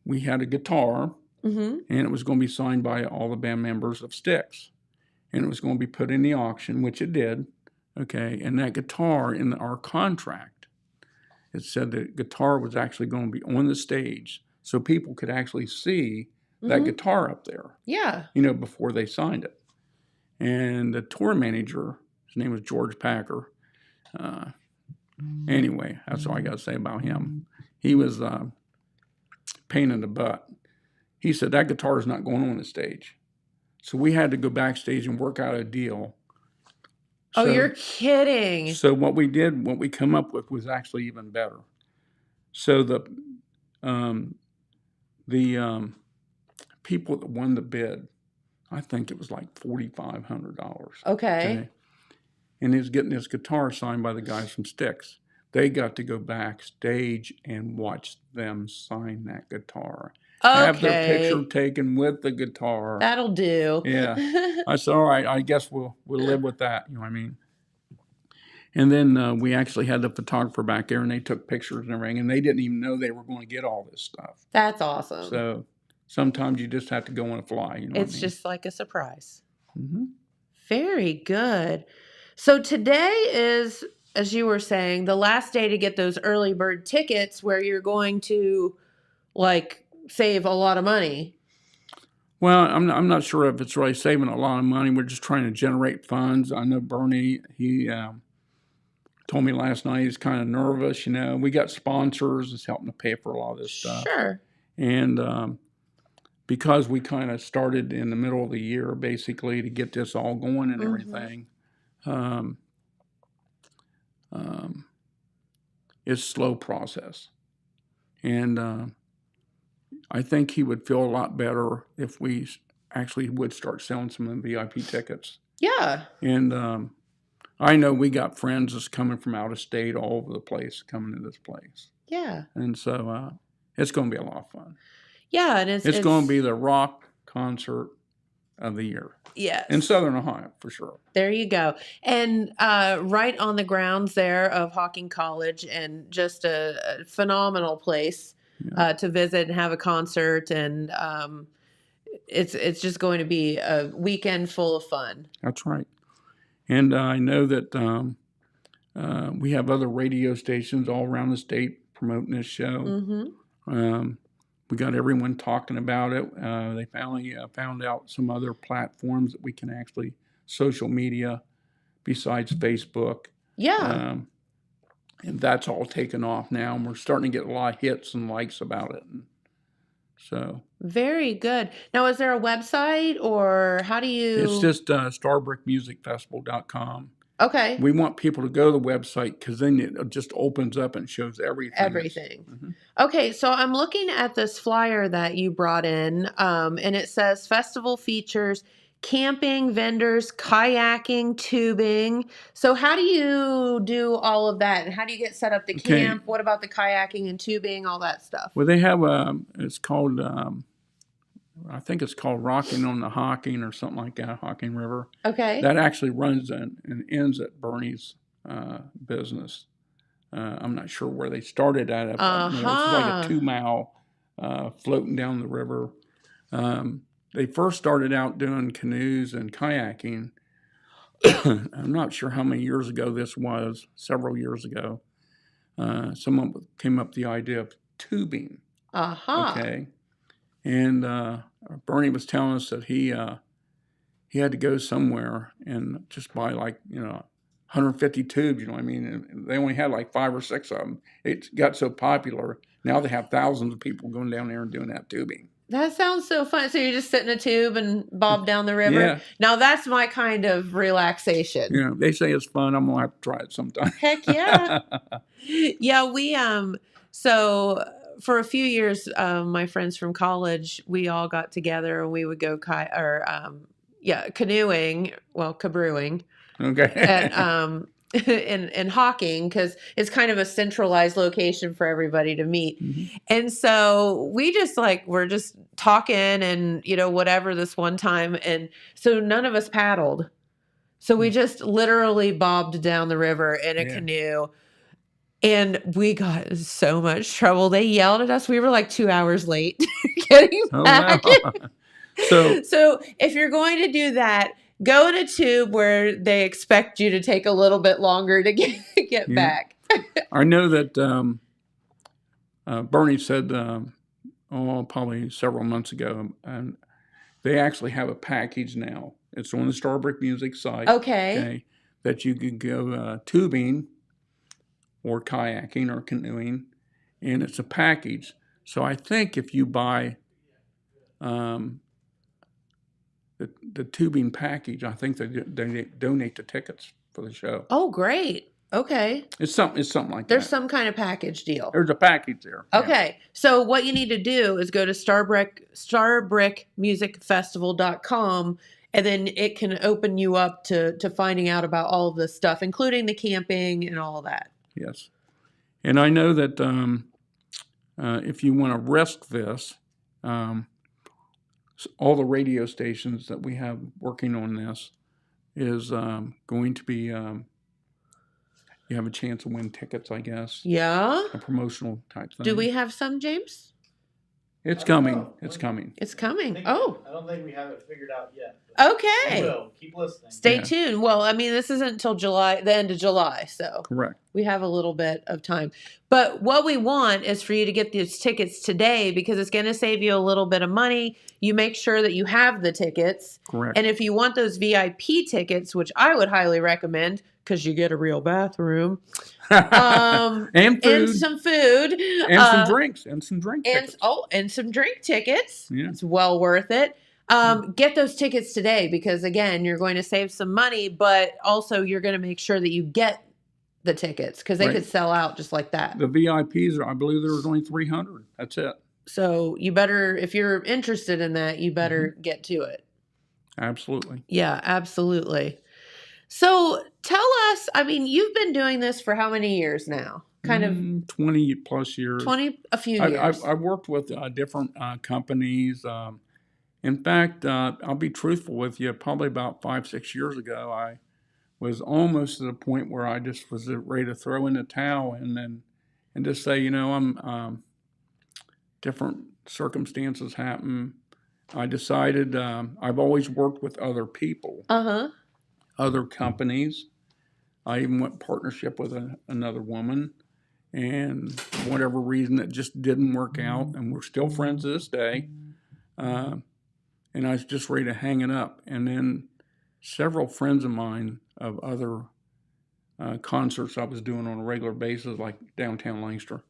we had a guitar, and it was going to be signed by all the band members of Styx. And it was going to be put in the auction, which it did. Okay. And that guitar in our contract, it said the guitar was actually going to be on the stage so people could actually see that guitar up there. Yeah. Before they signed it. And the tour manager, his name was George Packer. Anyway, that's all I got to say about him. He was a pain in the butt. He said that guitar is not going on the stage. So we had to go backstage and work out a deal. Oh, you're kidding. So what we come up with was actually even better. So the people that won the bid, I think it was like $4,500. Okay. And he was getting his guitar signed by the guys from Styx. They got to go backstage and watch them sign that guitar. Okay. Have their picture taken with the guitar. That'll do. Yeah. I said, all right, I guess we'll live with that. You know what I mean? And then we actually had the photographer back there, and they took pictures and everything, and they didn't even know they were going to get all this stuff. That's awesome. So sometimes you just have to go on a fly. It's just like a surprise. Very good. So today is, as you were saying, the last day to get those early bird tickets where you're going to, save a lot of money. Well, I'm not sure if it's really saving a lot of money. We're just trying to generate funds. I know Bernie, he told me last night he's kind of nervous. We got sponsors that's helping to pay for a lot of this stuff. Sure. And because we kind of started in the middle of the year, basically, to get this all going and everything, it's a slow process. And I think he would feel a lot better if we actually would start selling some of the VIP tickets. Yeah. And I know we got friends that's coming from out of state all over the place coming to this place. Yeah. And so it's going to be a lot of fun. Yeah. And it's going to be the rock concert of the year. Yes. In Southern Ohio, for sure. There you go. And right on the grounds there of Hocking College, and just a phenomenal place to visit and have a concert. And it's just going to be a weekend full of fun. That's right. And I know that we have other radio stations all around the state promoting this show. We got everyone talking about it. They finally found out some other platforms that we can actually, social media besides Facebook. Yeah. And that's all taken off now. And we're starting to get a lot of hits and likes about it. And so. Very good. Now, is there a website, or how do you? It's just starbrickmusicfestival.com. Okay. We want people to go to the website because then it just opens up and shows everything. Everything. Okay, so I'm looking at this flyer that you brought in, and it says festival features camping, vendors, kayaking, tubing. So how do you do all of that? And how do you get set up to camp? What about the kayaking and tubing, all that stuff? Well, they have it's called, I think it's called Rocking on the Hocking or something like that, Hocking River. Okay. That actually runs and ends at Bernie's business. I'm not sure where they started at it, but it's like a 2-mile floating down the river. They first started out doing canoes and kayaking. I'm not sure how many years ago this was, several years ago. Someone came up with the idea of tubing. Okay. And Bernie was telling us that he had to go somewhere and just buy 150 tubes, you know what I mean? And they only had like 5 or 6 of them. It got so popular. Now they have thousands of people going down there and doing that tubing. That sounds so fun. So you just sit in a tube and bob down the river? Yeah. Now that's my kind of relaxation. Yeah, they say it's fun. I'm going to have to try it sometime. Heck yeah. Yeah, we, so for a few years, my friends from college, we all got together and we would go canoeing, cabrewing. Okay. At, in Hocking, because it's kind of a centralized location for everybody to meet. Mm-hmm. And so we just we're just talking and, whatever this one time. And so none of us paddled. So we just literally bobbed down the river in a canoe. And we got in so much trouble. They yelled at us. We were like 2 hours late getting back. Wow. So if you're going to do that, go in a tube where they expect you to take a little bit longer to get back. I know that Bernie said, probably several months ago, and they actually have a package now. It's on the Starbrick Music site. Okay. That you can go tubing or kayaking or canoeing, and it's a package. So I think if you buy the tubing package, I think they donate the tickets for the show. Oh, great. Okay. It's something like that. There's some kind of package deal. There's a package there. Okay. Yeah. So what you need to do is go to starbrickmusicfestival.com, and then it can open you up to finding out about all of this stuff, including the camping and all that. Yes. And I know that if you want to risk this, all the radio stations that we have working on this is going to be, you have a chance to win tickets, I guess. Yeah. A promotional type thing. Do we have some, James? It's coming. It's coming. It's coming. I don't think we have it figured out yet. Okay. We will. Keep listening. Stay tuned. Well, I mean, this isn't until the end of July, so correct. We have a little bit of time. But what we want is for you to get these tickets today, because it's going to save you a little bit of money. You make sure that you have the tickets. Correct. And if you want those VIP tickets, which I would highly recommend, because you get a real bathroom, and food, and some food, and some drinks, and some drink tickets. And some drink tickets. Yeah. It's well worth it. Get those tickets today, because again, you're going to save some money, but also you're going to make sure that you get the tickets, because they could sell out just like that. The VIPs, I believe there was only 300. That's it. So you better, if you're interested in that, you better get to it. Absolutely. Yeah, absolutely. So tell us, I mean, you've been doing this for how many years now? Kind of 20 plus years. A few years. I've worked with different companies. In fact, I'll be truthful with you. Probably about 5-6 years ago, I was almost at a point where I just was ready to throw in the towel and just say, I'm different circumstances happen. I decided I've always worked with other people, other companies. I even went partnership with another woman, and for whatever reason, it just didn't work out, and we're still friends to this day. And I was just ready to hang it up. And then several friends of mine of other concerts I was doing on a regular basis, like downtown Lancaster,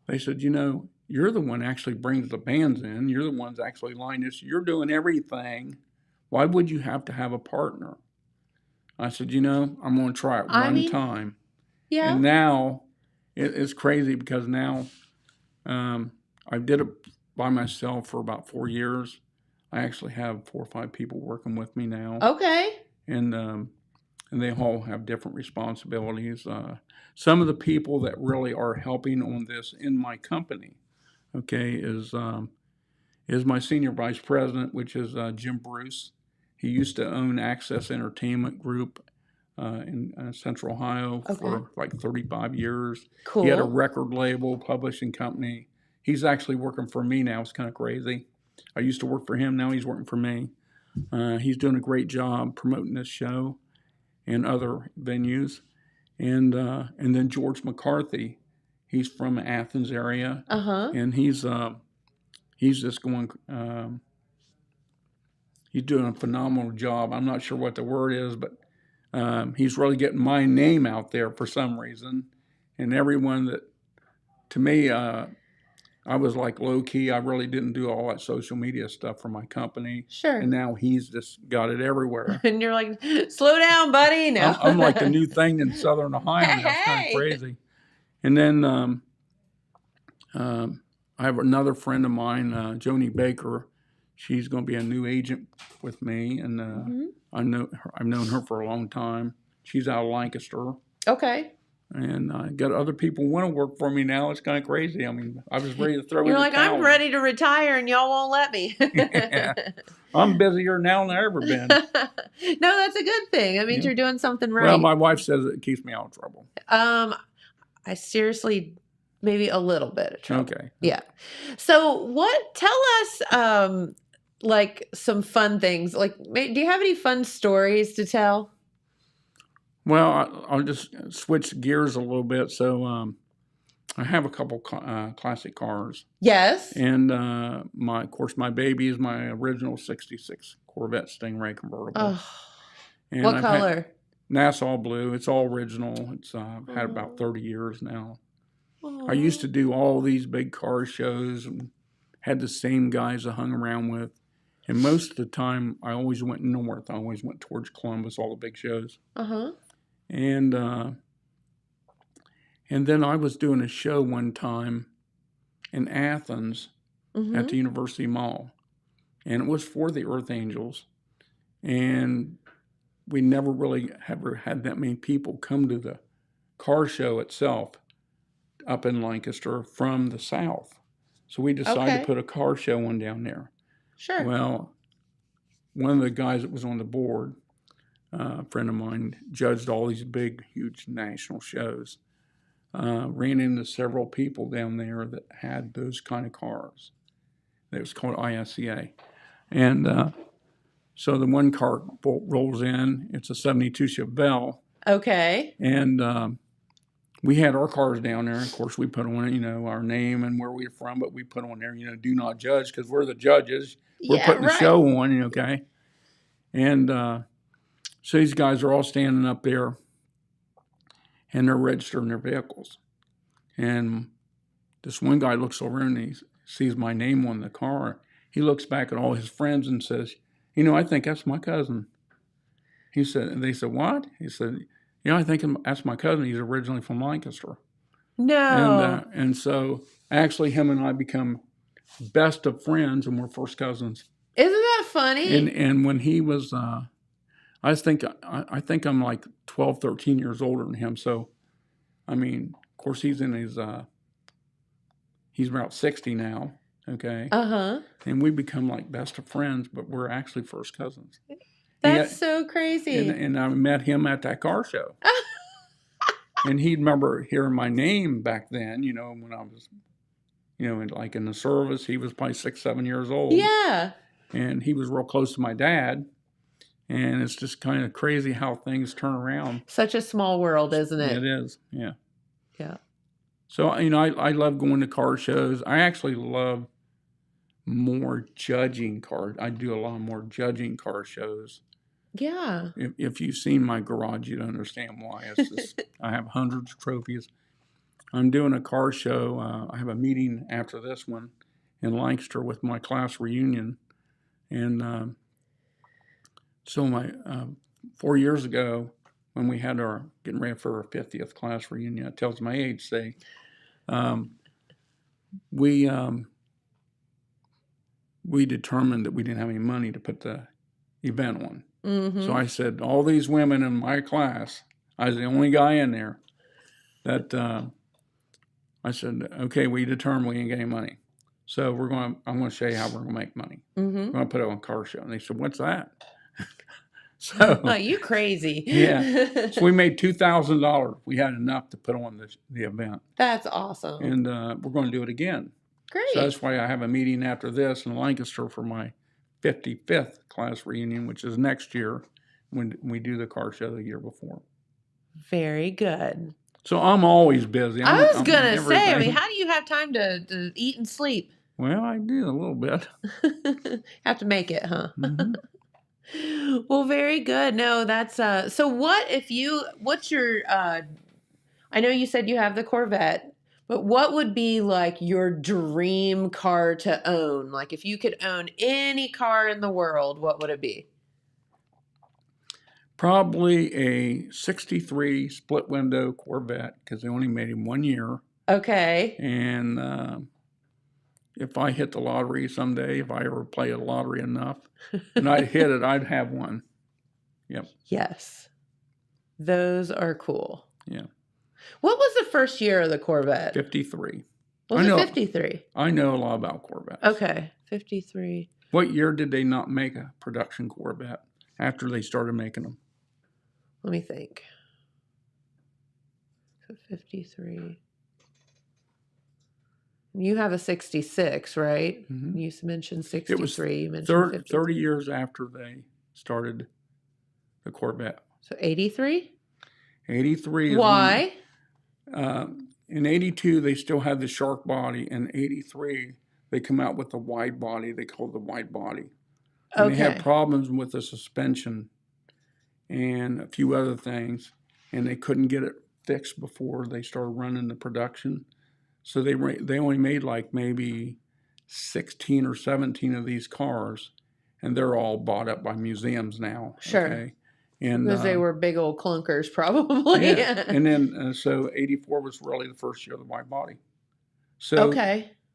they said, you're the one actually brings the bands in. You're the ones actually line this. You're doing everything. Why would you have to have a partner? I said, I'm going to try it one time. Yeah. And now it's crazy, because now I did it by myself for about 4 years. I actually have 4 or 5 people working with me now. Okay. And they all have different responsibilities. Some of the people that really are helping on this in my company, is my senior vice president, which is Jim Bruce. He used to own Access Entertainment Group in Central Ohio for like 35 years. Cool. He had a record label, publishing company. He's actually working for me now. It's kind of crazy. I used to work for him. Now he's working for me. He's doing a great job promoting this show and other venues. And then George McCarthy, he's from Athens area, and he's just going. He's doing a phenomenal job. I'm not sure what the word is, but he's really getting my name out there for some reason. And everyone that, to me, I was like low key. I really didn't do all that social media stuff for my company. Sure. And now he's just got it everywhere. And you're like, slow down, buddy. No. I'm like the new thing in Southern Ohio. Now. It's kind of crazy. And then I have another friend of mine, Joni Baker. She's going to be a new agent with me, and I've known her for a long time. She's out of Lancaster. Okay. And I got other people who want to work for me now. It's kind of crazy. I mean, I was ready to throw in the You're like, towel. I'm ready to retire, and y'all won't let me. Yeah. I'm busier now than I've ever been. No, that's a good thing. That means you're doing something right. Well, my wife says it keeps me out of trouble. I seriously, maybe a little bit of trouble. Okay. Yeah. So tell us, like some fun things. Like, do you have any fun stories to tell? Well, I'll just switch gears a little bit. So I have a couple classic cars. Yes. And of course, my baby is my original '66 Corvette Stingray convertible. Oh, and what color? Nassau blue. It's all original. It's had about 30 years now. I used to do all these big car shows and had the same guys I hung around with. And most of the time, I always went north. I always went towards Columbus, all the big shows. And then I was doing a show one time in Athens at the University Mall. And it was for the Earth Angels. And we never really ever had that many people come to the car show itself up in Lancaster from the South. So we decided to put a car show on down there. Sure. Well, one of the guys that was on the board, a friend of mine, judged all these big, huge national shows. Ran into several people down there that had those kind of cars. It was called ISCA. And so the one car rolls in. It's a 72 Chevelle. Okay. And we had our cars down there. Of course, we put on, our name and where we're from, but we put on there, do not judge, because we're the judges. We're putting the show on, okay? And so these guys are all standing up there, and they're registering their vehicles. And this one guy looks over and he sees my name on the car. He looks back at all his friends and says, I think that's my cousin. He said, and they said, what? He said, I think that's my cousin. He's originally from Lancaster. No. And so actually him and I become best of friends, and we're first cousins. Isn't that funny? And when he was, I think I'm like 12, 13 years older than him. So, I mean, of course he's in his, he's about 60 now. Okay. And we become like best of friends, but we're actually first cousins. That's so crazy. And I met him at that car show. And he'd remember hearing my name back then, when I was, like in the service. He was probably 6, 7 years old. Yeah. And he was real close to my dad. And it's just kind of crazy how things turn around. Such a small world, isn't it? It is, yeah. Yeah. So, I love going to car shows. I actually love more judging cars. I do a lot more judging car shows. Yeah. If you've seen my garage, you'd understand why. It's just, I have hundreds of trophies. I'm doing a car show. I have a meeting after this one in Lancaster with my class reunion. And so 4 years ago, when we had our getting ready for our 50th class reunion, it tells my age, say, we determined that we didn't have any money to put the event on. So I said, all these women in my class, I was the only guy in there that I said, okay, we determined we ain't getting money. So I'm going to show you how we're going to make money. We're going to put it on a car show. And they said, what's that? So, oh, you crazy. Yeah. So we made $2,000. We had enough to put on the event. That's awesome. And we're going to do it again. Great. So that's why I have a meeting after this in Lancaster for my 55th class reunion, which is next year when we do the car show the year before. Very good. So I'm always busy. I was I'm going to say, I mean, everything. how do you have time to eat and sleep? Well, I do a little bit. Have to make it, huh? Mhm. Well, very good. No, that's so what's your I know you said you have the Corvette, but what would be like your dream car to own? Like if you could own any car in the world, what would it be? Probably a 63 split window Corvette because they only made him 1 year. Okay. And if I hit the lottery someday, if I ever play a lottery enough, and I hit it, I'd have one. Yep. Yes. Those are cool. Yeah. What was the first year of the Corvette? 53. Was it 53? I know a lot about Corvettes. Okay. 53. What year did they not make a production Corvette after they started making them? Let me think. So 53. You have a 66, right? Mhm. You mentioned 63. It was You mentioned 30 years after they started the Corvette. So 83? 83 is Why? in 82, they still had the shark body. In 83, they come out with the wide body. They call it the wide body. And they had problems with the suspension and a few other things, and they couldn't get it fixed before they started running the production. So they only made like maybe 16 or 17 of these cars, and they're all bought up by museums now. Sure. Okay? And Because they were big old clunkers, probably. yeah. And then so 84 was really the first year of the wide body. So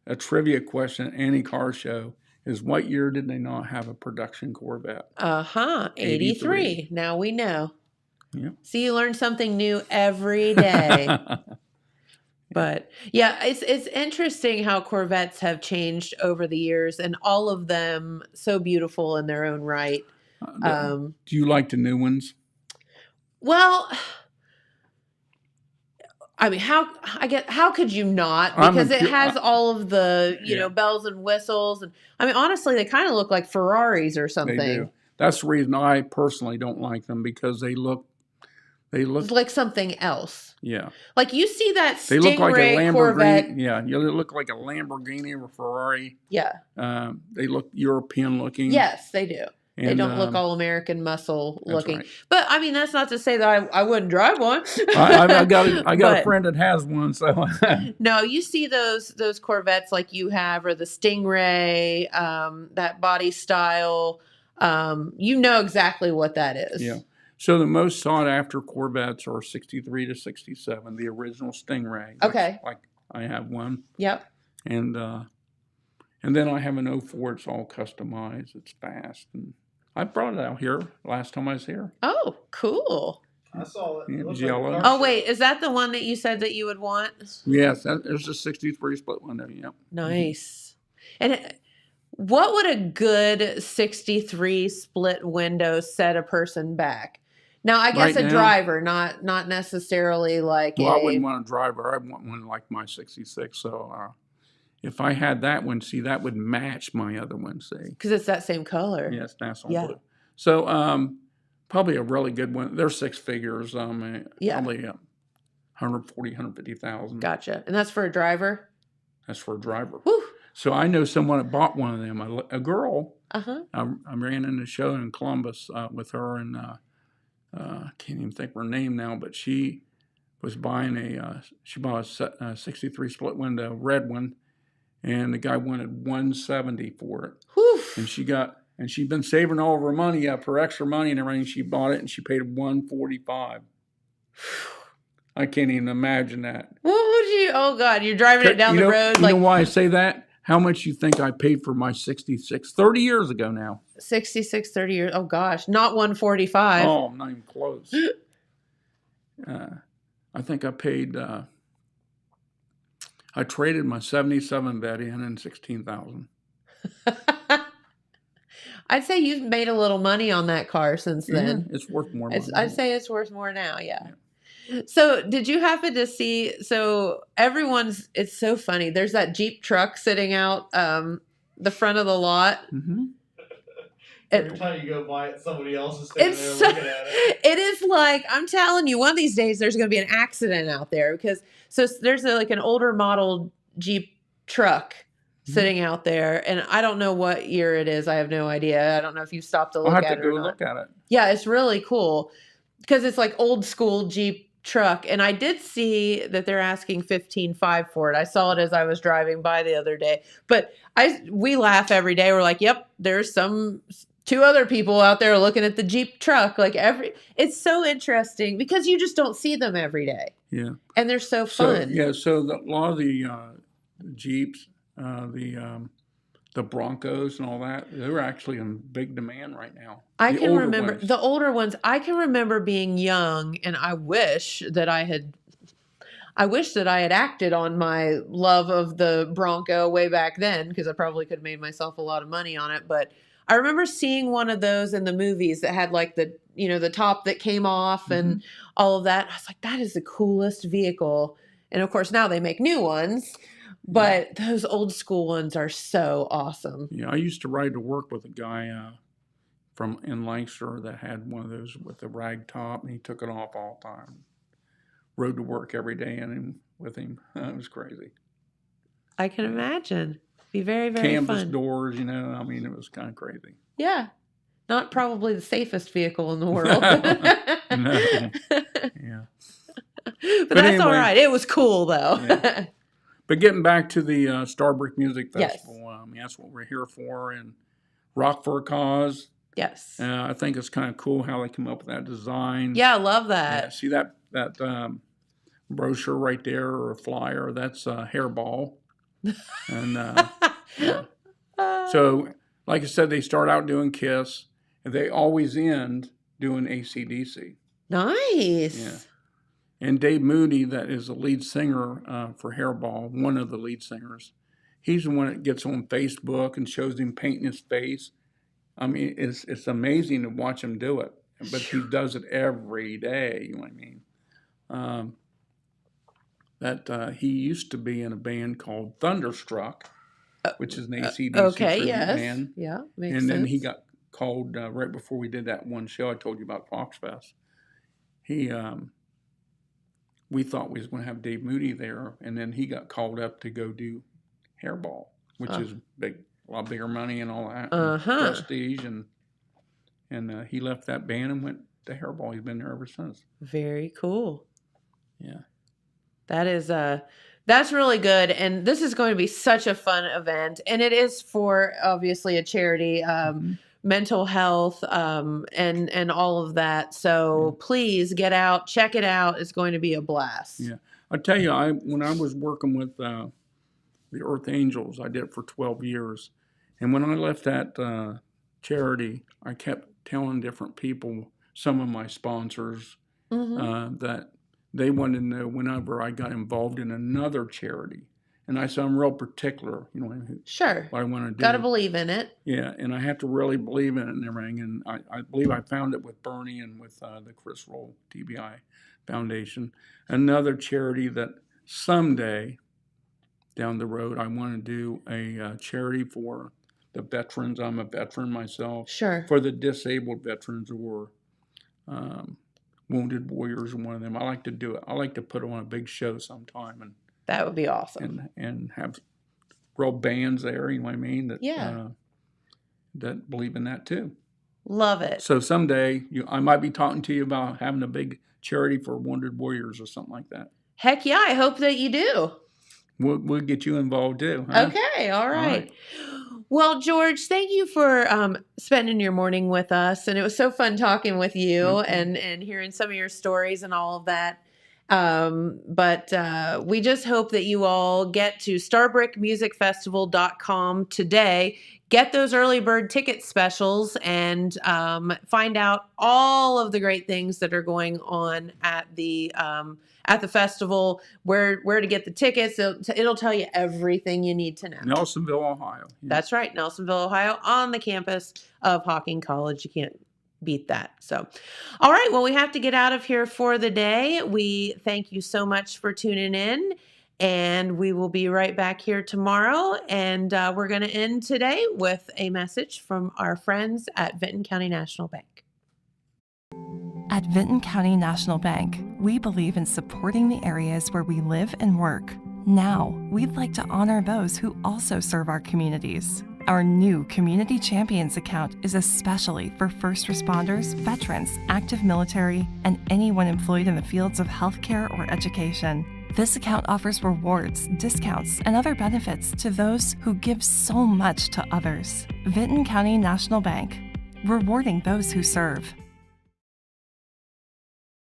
a trivia question at any car show is, what year did they not have a production Corvette? 83. Now we know. Yeah. See, you learn something new every day. But yeah, it's interesting how Corvettes have changed over the years, and all of them so beautiful in their own right. Do you like the new ones? Well, I mean, how could you not? Because it has all of the, you know, bells and whistles. And I mean, honestly, they kind of look like Ferraris or something. They do. That's the reason I personally don't like them, because they look It's like something else. Yeah. Like you see that Stingray they look like a Lamborghini. Corvette. Yeah, you look like a Lamborghini or Ferrari. Yeah. They look European looking. Yes, they do. And, they don't look all American muscle looking. Right. But I mean, that's not to say that I wouldn't drive one. I got a friend that has one. So no, you see those Corvettes like you have, or the Stingray, that body style. You know exactly what that is. Yeah. So the most sought after Corvettes are 63 to 67, the original Stingray. Okay. Like I have one. Yep. And then I have an 04. It's all customized. It's fast. And I brought it out here last time I was here. Oh, cool. I saw it. Yeah, It it was looked like a yellow. car Oh, show. wait. Is that the one that you said that you would want? Yes, there's a 63 split window. Yep. Nice. And what would a good 63 split window set a person back? Now, I guess Right a now? driver, not necessarily like Well, I wouldn't want a driver. I want one like my 66. So if I had that one, see, that would match my other one, see. because it's that same color. Yes, Nassau Yeah. blue. So probably a really good one. They're six figures. Yeah. Probably 140, 150,000. Gotcha. And that's for a driver? That's for a driver. Whew. So I know someone that bought one of them, a girl. Uh-huh. I ran in a show in Columbus with her, and I can't even think of her name now, but she was buying she bought a 63 split window, red one, and the guy wanted 170 for it. Whew. And she'd been saving all of her money up, her extra money and everything. She bought it and she paid 145. I can't even imagine that. What would you? Oh God, you're driving it down the road You like know why I say that? How much you think I paid for my 66? 30 years ago now. 66, 30 years. Oh gosh, not 145. Oh, I'm not even close. I think I paid. I traded my 77 Betty in 16,000. I'd say you've made a little money on that car since then. Yeah, it's worth more money. I'd say it's worth more now. Yeah. So did you happen to see, so it's so funny. There's that Jeep truck sitting out the front of the lot. Mm-hmm. Every time you go by it, somebody else is standing there looking at it. It is like, I'm telling you, one of these days there's going to be an accident out there because there's like an older model Jeep truck sitting out there, and I don't know what year it is. I have no idea. I don't know if you stopped to look I'll at have it to or go not. look at it. Yeah, it's really cool because it's like old school Jeep truck, and I did see that they're asking $15,500 for it. I saw it as I was driving by the other day, but we laugh every day. We're like, yep, there's two other people out there looking at the Jeep truck. Like it's so interesting because you just don't see them every day. Yeah. And they're so fun. So a lot of the Jeeps, the Broncos and all that, they're actually in big demand right now. I can remember the older ones. I can remember being young, and I wish that I had acted on my love of the Bronco way back then, because I probably could have made myself a lot of money on it. But I remember seeing one of those in the movies that had like the top that came off and all of that. I was like, that is the coolest vehicle. And of course, now they make new ones. But those old school ones are so awesome. Yeah, I used to ride to work with a guy in Lancaster that had one of those with the rag top, and he took it off all the time. Rode to work every day with him. It was crazy. I can imagine. Be very, very Canvas fun. doors, it was kind of crazy. Yeah. Not probably the safest vehicle in the world. No. Yeah. But that's anyway, all right. It was cool, though. Yeah. But getting back to the Starbrick Music Festival, that's what we're here for, and Rock for a Cause. Yes. I think it's kind of cool how they come up with that design. Yeah, I love that. Yeah, see that brochure right there, or a flyer? That's Hairball. And yeah. So, like I said, they start out doing Kiss, and they always end doing AC/DC. Nice. Yeah. And Dave Moody, that is the lead singer for Hairball, one of the lead singers, he's the one that gets on Facebook and shows him painting his face. I mean, it's amazing to watch him do it. But he does it every day, you know what I mean? He used to be in a band called Thunderstruck, which is an AC/DC tribute band. Yeah, makes sense. And then sense. he got called right before we did that one show I told you about, Foxfest. We thought we was going to have Dave Moody there, and then he got called up to go do Hairball, which is a lot bigger money and all that, and prestige, and he left that band and went to Hairball. He's been there ever since. Very cool. Yeah. That is that's really good, and this is going to be such a fun event, and it is for obviously a charity, mental health, and all of that. So please get out, check it out. It's going to be a blast. Yeah, I tell you, when I was working with the Earth Angels, I did it for 12 years, and when I left that charity, I kept telling different people, some of my sponsors, that they wanted to know whenever I got involved in another charity. And I said, I'm real particular, Sure. what I want to do. Got to believe in it. Yeah, and I have to really believe in it and everything. And I believe I found it with Bernie and with the Chris Roell TBI Foundation. Another charity that someday down the road, I want to do a charity for the veterans. I'm a veteran myself. Sure. For the disabled veterans or wounded warriors, one of them. I like to do it. I like to put on a big show sometime, and that would be awesome. And have real bands there, you know what I mean? That that believe in that too. Love it. So someday I might be talking to you about having a big charity for wounded warriors or something like that. Heck yeah, I hope that you do. We'll get you involved too. Huh? Okay, all right. Well, George, thank you for spending your morning with us. And it was so fun talking with you and hearing some of your stories and all of that. But we just hope that you all get to starbrickmusicfestival.com today. Get those early bird ticket specials and find out all of the great things that are going on at the festival, where to get the tickets. It'll tell you everything you need to know. Nelsonville, Ohio. Yeah. That's right, Nelsonville, Ohio, on the campus of Hocking College. You can't beat that. So, all right. Well, we have to get out of here for the day. We thank you so much for tuning in, and we will be right back here tomorrow. And we're going to end today with a message from our friends at Vinton County National Bank. At Vinton County National Bank, we believe in supporting the areas where we live and work. Now, we'd like to honor those who also serve our communities. Our new Community Champions account is especially for first responders, veterans, active military, and anyone employed in the fields of healthcare or education. This account offers rewards, discounts, and other benefits to those who give so much to others. Vinton County National Bank, rewarding those who serve.